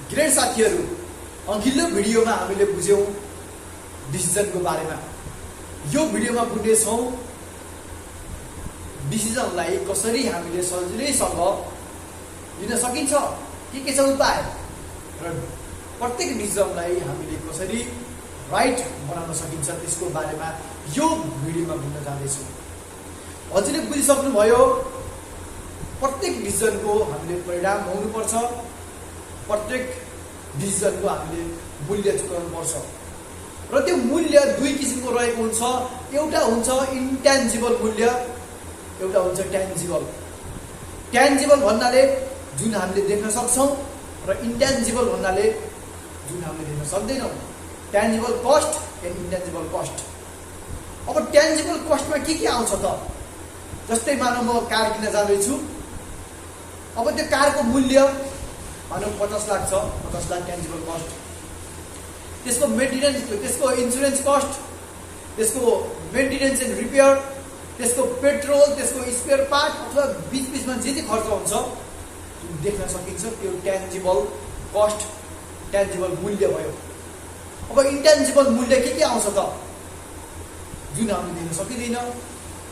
Great साथीहरू, अघिल्लो भिडियोमा हामीले बुझ्यौं डिसिजनको बारेमा। यो भिडियोमा बुझ्नेछौं डिसिजनलाई कसरी हामीले सजिलैसँग लिन सकिन्छ, के छ उपाय, र प्रत्येक डिसिजनलाई हामीले कसरी राइट बनाउन सकिन्छ त्यसको बारेमा यो भिडियोमा बुझ्न जाँदैछौँ। हजुरले बुझिसक्नुभयो, प्रत्येक डिसिजनको हामीले परिणाम हुनुपर्छ, प्रत्येक डिसिजनको हामीले मूल्य चुकाउनुपर्छ, र त्यो मूल्य दुई किसिमको रहेको हुन्छ। एउटा हुन्छ इन्ट्यान्जिबल मूल्य, एउटा हुन्छ ट्यान्जिबल। ट्यान्जिबल भन्नाले जुन हामीले देख्न सक्छौँ, र इन्ट्यान्जिबल भन्नाले जुन हामीले देख्न सक्दैनौँ। Tangible cost and intangible cost. अब ट्यान्जिबल कस्टमा के आउँछ त? जस्तै मानौ म कार किन्न जाँदैछु, अब त्यो कारको मूल्य मानौ 50 लाख छ, 50 लाख ट्यान्जिबल कस्ट। त्यसको मेन्टेनेन्स, त्यसको इन्सुरेन्स कस्ट, त्यसको मेन्टेनेन्स एन्ड रिपेयर, त्यसको पेट्रोल, त्यसको स्पेयर पार्ट अथवा बिचमा जे खर्च हुन्छ देख्न सकिन्छ। त्यो ट्यान्जिबल कस्ट, ट्यान्जिबल मूल्य भयो। अब इन्ट्यान्जिबल मूल्य के आउँछ त? जुन हामीले देख्न सकिँदैन।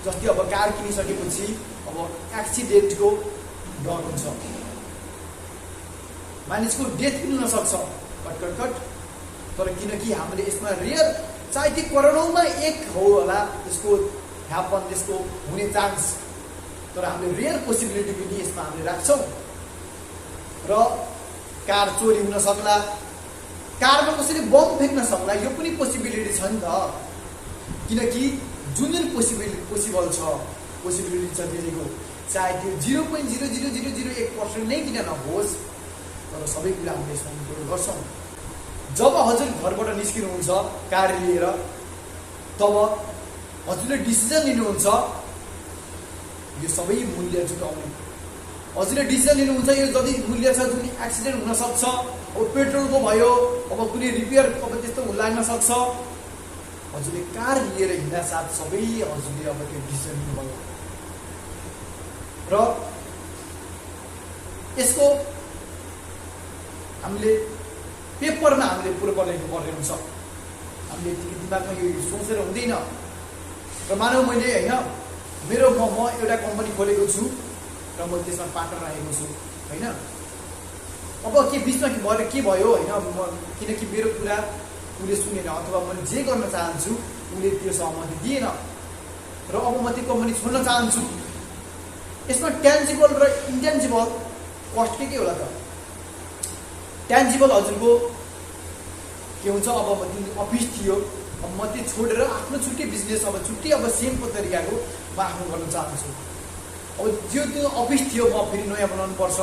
जस्तै अब कार किनिसकेपछि अब एक्सिडेन्टको डर हुन्छ, मानिसको डेथ पनि हुन सक्छ कट। तर किनकि हामीले यसमा रियल, चाहे त्यो करोडौँमा एक हो होला त्यसको ह्यापन, त्यसको हुने चान्स, तर हामीले रियल पोसिबिलिटी पनि यसमा हामीले राख्छौँ। र कार चोरी हुन सक्ला, कारमा कसरी बम फेक्न सक्ला, यो पनि पोसिबिलिटी छ नि त। किनकि जुन पोसिबल छ, पोसिबिलिटी छ त्यसैको, चाहे त्यो 0.00001% नै किन नहोस्, तर सबै कुरा हामीले यसमा इन्क्लुड गर्छौँ। जब हजुर घरबाट निस्किनुहुन्छ कार लिएर, तब हजुरले डिसिजन लिनुहुन्छ यो सबै मूल्य चुकाउने। हजुरले डिसिजन लिनुहुन्छ यो जति मूल्य छ, जुन एक्सिडेन्ट हुन सक्छ, अब पेट्रोलको भयो, अब कुनै रिपेयर अब त्यस्तो लाग्न सक्छ। हजुरले कार लिएर हिँड्दा साथ सबै हजुरले अब त्यो डिसिजन लिनुभयो, र यसको हामीले पेपरमा हामीले पूर्व लेख्नुपर्ने हुन्छ। हामीले दिमागमा यो सोचेर हुँदैन। र मानौ मैले होइन मेरो म एउटा कम्पनी खोलेको छु र म त्यसमा पार्टनर राखेको छु होइन। अब के बिचमा के भयो होइन, किनकि मेरो कुरा उसले सुनेन अथवा मैले जे गर्न चाहन्छु उसले त्यो सहमति दिएन, र अब म त्यो कम्पनी छोड्न चाहन्छु। यसमा ट्यान्जिबल र इन्ट्यान्जिबल कस्ट के होला त? ट्यान्जिबल हजुरको के हुन्छ, अब अफिस थियो, अब म त्यो छोडेर आफ्नो छुट्टै बिजनेस, अब छुट्टै अब सेम तरिकाको म आफ्नो गर्न चाहन्छु। अब त्यो अफिस थियो, म फेरि नयाँ बनाउनु पर्छ,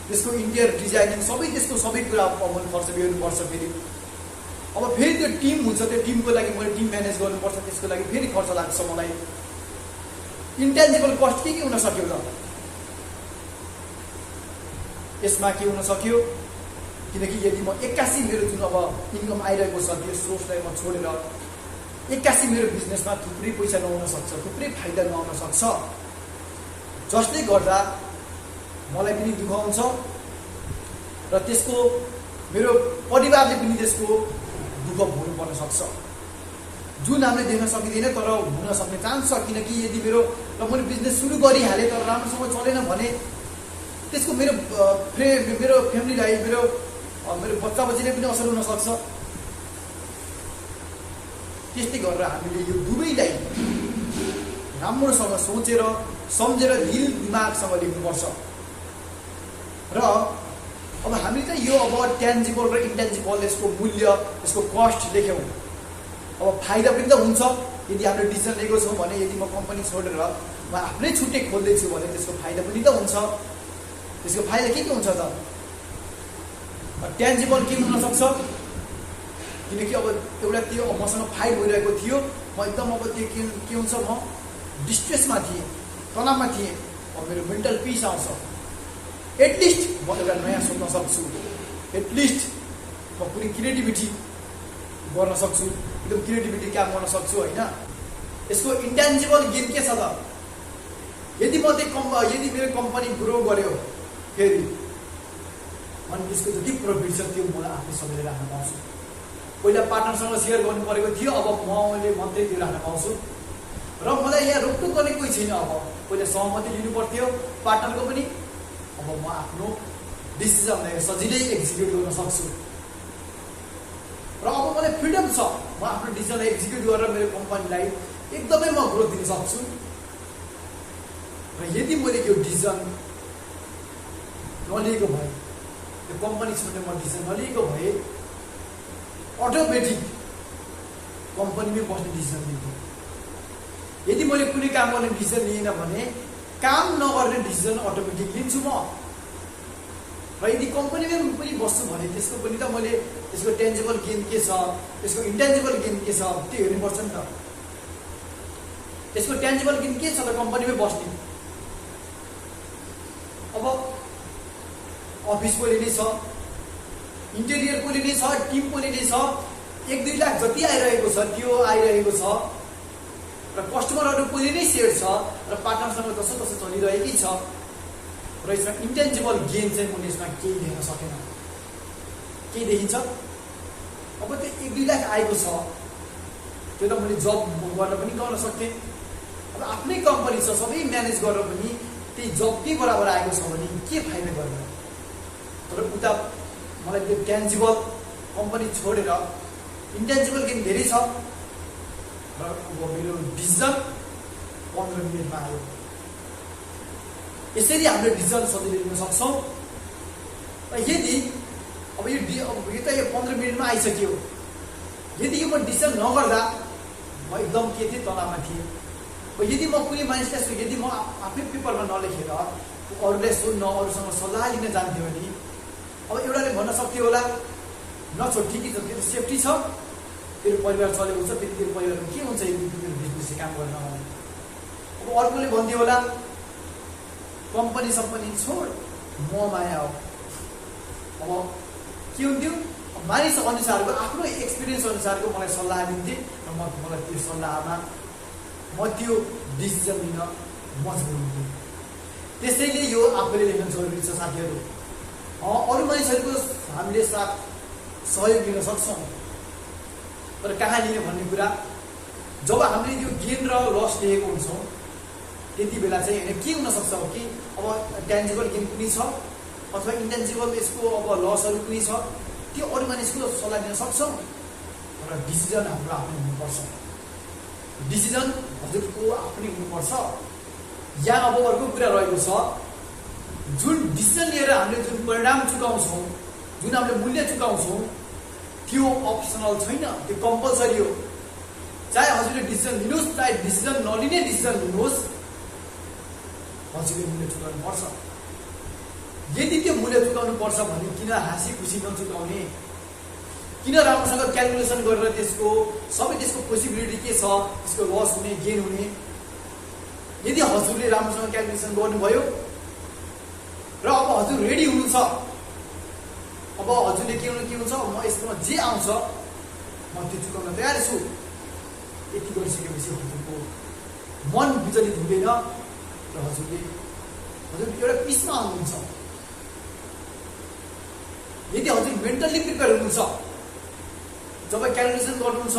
त्यसको इन्टिरियर डिजाइनिङ सबै त्यसको सबै कुरा बनाउनु पर्छ, बेर्नुपर्छ। फेरि अब फेरि त्यो टिम हुन्छ, त्यो टिमको लागि मैले टिम म्यानेज गर्नुपर्छ, त्यसको लागि फेरि खर्च लाग्छ मलाई। इन्ट्यान्जिबल कस्ट के हुन सक्यो त? यसमा के हुन सक्यो, किनकि यदि म 81 मेरो जुन अब इन्कम आइरहेको छ त्यो सोर्सलाई म छोडेर 81 मेरो बिजनेसमा थुप्रै पैसा नआउन सक्छ, थुप्रै फाइदा नआउन सक्छ, जसले गर्दा मलाई पनि दुःख हुन्छ, र त्यसको मेरो परिवारले पनि त्यसको दुःख भोग्नुपर्न सक्छ। जुन हामीले देख्न सकिँदैन तर हुन सक्ने चान्स छ। किनकि यदि मेरो मैले बिजनेस सुरु गरिहालेँ तर राम्रोसँग चलेन भने त्यसको मेरो फ्यामिलीलाई, मेरो बच्चा बच्चीले पनि असर हुन सक्छ। त्यस्तै गरेर हामीले यो दुवैलाई राम्रोसँग सोचेर सम्झेर दिल दिमागसँग लेख्नुपर्छ। र अब हामीले चाहिँ यो अब ट्यान्जिबल र इन्ट्यान्जिबल यसको मूल्य, यसको कस्ट लेख्यौँ। अब फाइदा पनि त हुन्छ यदि हामीले डिसिजन लिएको छौँ भने। यदि म कम्पनी छोडेर म आफ्नै छुट्टै खोल्दैछु भने त्यसको फाइदा पनि त हुन्छ। त्यसको फाइदा के हुन्छ त? ट्यान्जिबल के हुन सक्छ, किनकि अब एउटा त्यो मसँग फाइट भइरहेको थियो, म एकदम अब त्यो के हुन्छ, म डिस्ट्रेसमा थिएँ, तनावमा थिएँ, अब मेरो मेन्टल पिस आउँछ। एटलिस्ट म एउटा नयाँ सोच्न सक्छु, एटलिस्ट म कुनै क्रिएटिभिटी गर्न सक्छु, एकदम क्रिएटिभिटी काम गर्न सक्छु होइन। यसको इन्ट्यान्जिबल गेन के छ त? यदि मेरो कम्पनी ग्रो गर्यो, फेरि अनि त्यसको जति प्रफिट छ त्यो म आफै सबैले राख्न पाउँछु। पहिला पार्टनरसँग सेयर गर्नु परेको थियो, अब मैले मात्रै त्यो राख्न पाउँछु र मलाई यहाँ रोक्नु गर्ने कोही छैन। अब पहिला सहमति लिनु पर्थ्यो पार्टनरको पनि, अब म आफ्नो डिसिजनलाई सजिलै एक्जिक्युट गर्न सक्छु र अब मलाई फ्रिडम छ। म आफ्नो डिसिजनलाई एक्जिक्युट गरेर मेरो कम्पनीलाई एकदमै म ग्रोथ दिन सक्छु। र यदि मैले यो डिसिजन नलिएको भए, यो कम्पनी छोड्ने म डिसिजन नलिएको भए अटोमेटिक कम्पनीमै बस्ने डिसिजन लिन्थेँ। यदि मैले कुनै काम गर्ने डिसिजन लिएन भने काम नगर्ने डिसिजन अटोमेटिक लिन्छु म। र यदि कम्पनीमै पनि बस्छु भने त्यसको पनि त मैले त्यसको टेन्जिबल गेन के छ, त्यसको इन्टेन्जिबल गेन के छ त्यो हेर्नुपर्छ नि त। त्यसको टेन्जिबल गेन के छ त कम्पनीमै बस्ने। अब अफिस पहिले नै छ, इन्टेरियर पहिले नै छ, टिम पहिले नै छ, 1-2 लाख जति आइरहेको छ त्यो आइरहेको छ र कस्टमरहरू पहिले नै सेयर छ र पार्टनरसँग जसो तसो चलिरहेकै छ र यसमा इन्टेन्जिबल गेन चाहिँ मैले यसमा केही देख्न सकेन। केही देखिन्छ? अब त्यो 1-2 लाख आएको छ, त्यो त मैले जब गरेर पनि गर्न सक्थेँ। अब आफ्नै कम्पनी छ, सबै म्यानेज गरेर पनि त्यही जबकै बराबर आएको छ भने के फाइदा गरेर। तर उता मलाई त्यो टेन्जिबल कम्पनी छोडेर इन्टेन्जिबल गेन धेरै छ र अब मेरो डिसिजन 15 मिनटमा आयो। यसरी हामीले डिसिजन सजिलै लिन सक्छौँ। र यदि अब यो त यो 15 मिनटमा आइसक्यो, यदि यो म डिसिजन नगर्दा म एकदम के थिएँ, तनावमा थिएँ। यदि म कुनै मानिसलाई यदि म आफै पेपरमा नलेखेर अरूलाई सोध्न, अरूसँग सल्लाह लिन जान्थ्यो भने अब एउटाले भन्न सक्थ्यो होला नछोड, ठिकै छ, त्यो सेफ्टी छ, तेरो परिवार चलेको छ, फेरि तेरो परिवारमा के हुन्छ यदि तेरो बिजनेस काम गर्न भने। अब अर्कोले भन्थ्यो होला कम्पनी सम्पनी छोड, म माया हो। अब के हुन्थ्यो, मानिस अनुसारको आफ्नो एक्सपिरियन्स अनुसारको मलाई सल्लाह दिन्थे र मलाई त्यो सल्लाहमा म त्यो डिसिजन लिन मजबुर हुन्थेँ। त्यसैले यो आफूले लेख्न जरुरी छ साथीहरू। अरू मानिसहरूको हामीले साथ सहयोग लिन सक्छौँ, तर कहाँ लिने भन्ने कुरा जब हामीले त्यो गेन र लस लिएको हुन्छौँ त्यति बेला चाहिँ होइन के हुनसक्छ कि अब टेन्जिबल गेन पनि छ अथवा इन्टेन्जिबल यसको अब लसहरू पनि छ, त्यो अरू मानिसको सल्लाह लिन सक्छौँ, तर डिसिजन हाम्रो आफ्नै हुनुपर्छ। डिसिजन हजुरको आफ्नै हुनुपर्छ। यहाँ अब अर्को कुरा रहेको छ, जुन डिसिजन लिएर हामीले जुन परिणाम चुकाउँछौँ, जुन हामीले मूल्य चुकाउँछौँ त्यो अप्सनल छैन, त्यो कम्पलसरी हो। चाहे हजुरले डिसिजन लिनुहोस्, चाहे डिसिजन नलिने डिसिजन लिनुहोस्, हजुरले मूल्य चुकाउनु पर्छ। यदि त्यो मूल्य चुकाउनु पर्छ भने किन हाँसी खुसी नचुकाउने, किन राम्रोसँग क्यालकुलेसन गरेर त्यसको पोसिबिलिटी के छ, त्यसको लस हुने गेन हुने। यदि हजुरले राम्रोसँग क्यालकुलेसन गर्नुभयो र अब हजुर रेडी हुनुहुन्छ, अब हजुरले के हुन्छ, म यसमा जे आउँछ म त्यो चुकाउन तयार छु, यति गरिसकेपछि हजुरको मन विचलित हुँदैन र हजुर एउटा पिसमा आउनुहुन्छ। यदि हजुर मेन्टल्ली प्रिपेयर हुनुहुन्छ, जब क्यालकुलेसन गर्नुहुन्छ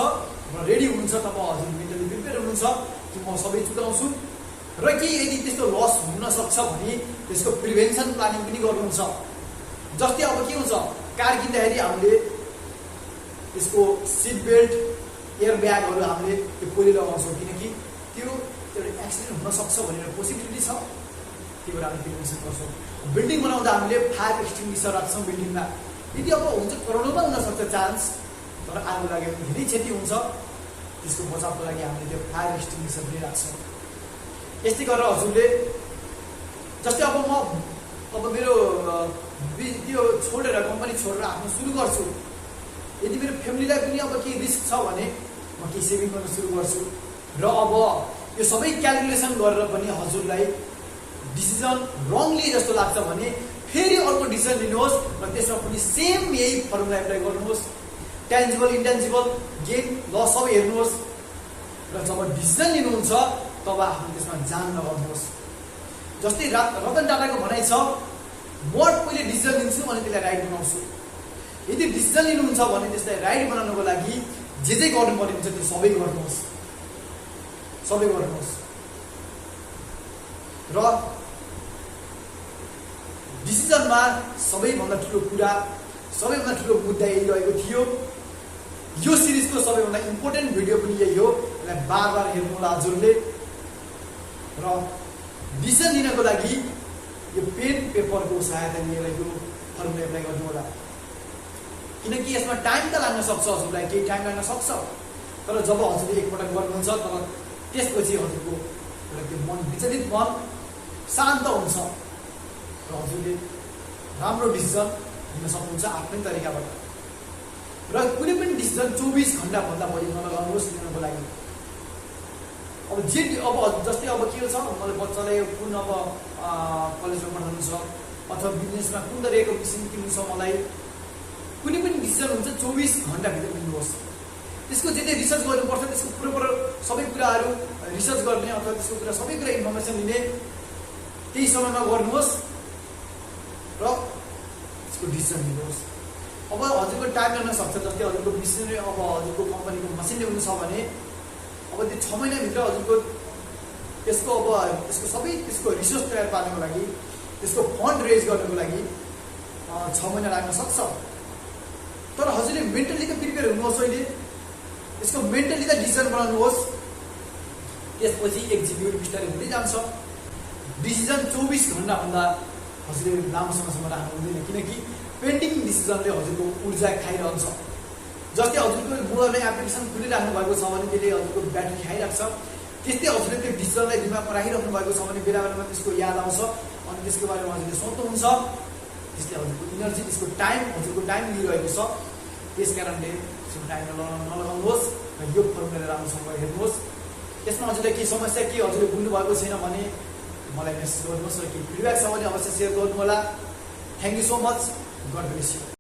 र रेडी हुनुहुन्छ, तब हजुर मेन्टल्ली प्रिपेयर हुनुहुन्छ कि म सबै चुकाउँछु र के यदि त्यस्तो लस हुन सक्छ भने त्यसको प्रिभेन्सन प्लानिङ पनि गर्नुहुन्छ। जस्तै अब के हुन्छ, कार किन्दाखेरि हामीले त्यसको सिट बेल्ट, एयर ब्यागहरू हामीले त्यो पहिले लगाउँछौँ, किनकि त्यो एउटा एक्सिडेन्ट हुन सक्छ भनेर पोसिबिलिटी छ, त्यो भएर हामीले प्रिभेन्सन गर्छौँ। बिल्डिङ बनाउँदा हामीले फायर एक्सटिङ्ग्विसर राख्छौँ बिल्डिङमा। यदि अब हुन्छ करोडौँमा हुनसक्छ चान्स, तर आगो लाग्यो भने धेरै क्षति हुन्छ, त्यसको बचावको लागि हामीले त्यो फायर एक्सटिङ्ग्विसर पनि राख्छौँ। यस्तै गरेर हजुरले जस्तै अब मेरो त्यो छोडेर कम्पनी छोडेर आफ्नो सुरु गर्छु, यदि मेरो फ्यामिलीलाई पनि अब केही रिस्क छ भने म केही सेभिङ गर्न सुरु गर्छु र अब यो सबै क्यालकुलेसन गरेर पनि हजुरलाई डिसिजन रङली जस्तो लाग्छ भने फेरि अर्को डिसिजन लिनुहोस् र त्यसमा पनि सेम यही फर्मुला एप्लाई गर्नुहोस्। टेन्जिबल इन्टेन्जिबल गेन लस सबै हेर्नुहोस् र जब डिसिजन लिनुहुन्छ तब आफ्नो त्यसमा जान लगाउनुहोस्। जस्तै रतन टाटाको भनाइ छ, म पहिले डिसिजन लिन्छु अनि त्यसलाई राइट बनाउँछु। यदि डिसिजन लिनुहुन्छ भने त्यसलाई राइट बनाउनको लागि जे गर्नुपर्ने हुन्छ त्यो सबै गर्नुहोस्, सबै गर्नुहोस्। र डिसिजनमा सबैभन्दा ठुलो कुरा, सबैभन्दा ठुलो मुद्दा यही रहेको थियो। यो सिरिजको सबैभन्दा इम्पोर्टेन्ट भिडियो पनि यही हो। यसलाई बार बार हेर्नु होला हजुरले। र डिसिजन लिनको लागि यो पेन पेपरको सहायता लिएर यो फर्मुला एप्लाई गर्नु होला। किनकि यसमा टाइम त लाग्न सक्छ, हजुरलाई केही टाइम लाग्न सक्छ, तर जब हजुरले एकपटक गर्नुहुन्छ तर त्यसपछि हजुरको त्यो मन विचलित मन शान्त हुन्छ र हजुरले राम्रो डिसिजन लिन सक्नुहुन्छ आफ्नै तरिकाबाट। र कुनै पनि डिसिजन 24 घण्टाभन्दा बढी नलगाउनुहोस् लिनको लागि। अब जस्तै अब के छ, मलाई बच्चालाई कुन अब कलेजमा पढाउनु छ अथवा बिजनेसमा कुन तरिकाको मेसिन किन्नु छ, मलाई कुनै पनि डिसिजन हुन्छ 24 घण्टाभित्र लिनुहोस्। त्यसको जे रिसर्च गर्नुपर्छ त्यसको पुरो सबै कुराहरू रिसर्च गर्ने अथवा त्यसको कुरा सबै कुरा इन्फर्मेसन लिने त्यही समयमा गर्नुहोस् र त्यसको डिसिजन लिनुहोस्। अब हजुरको टाइम लाग्न सक्छ, जस्तै हजुरको मिसिनरी अब हजुरको कम्पनीको मसिन ल्याउनु छ भने अब त्यो 6 महिनाभित्र हजुरको त्यसको सबै त्यसको रिसोर्स तयार पार्नको लागि, त्यसको फन्ड रेज गर्नको लागि 6 महिना लाग्न सक्छ। तर हजुरले मेन्टली त प्रिपेयर हुनुहोस्, अहिले यसको मेन्टली त डिसिजन बनाउनुहोस्, त्यसपछि एक्जिक्युट बिस्तारै हुँदै जान्छ। डिसिजन 24 घण्टाभन्दा हजुरले लामो समयसम्म राख्नु हुँदैन, किनकि पेन्डिङ डिसिजनले हजुरको ऊर्जा खाइरहन्छ। जस्तै हजुरको मोबाइलमा एप्लिकेसन खुलिराख्नु भएको छ भने त्यसले हजुरको ब्याट्री खाइराख्छ। त्यस्तै हजुरले त्यो डिसिजनलाई दिमागमा राखिराख्नु भएको छ भने बेला बेलामा त्यसको याद आउँछ अनि त्यसको बारेमा हजुरले सोच्नुहुन्छ। त्यसले हजुरको इनर्जी, त्यसको टाइम, हजुरको टाइम लिइरहेको छ। त्यस कारणले त्यसको टाइम नलगाउनुहोस् र यो फर्मुला राम्रोसँग हेर्नुहोस्। यसमा हजुरलाई केही समस्या, के हजुरले बुझ्नु भएको छैन भने मलाई मेसेज गर्नुहोस् र केही फिडब्याक छ भने अवश्य सेयर गर्नु होला। Thank you so much. God bless you.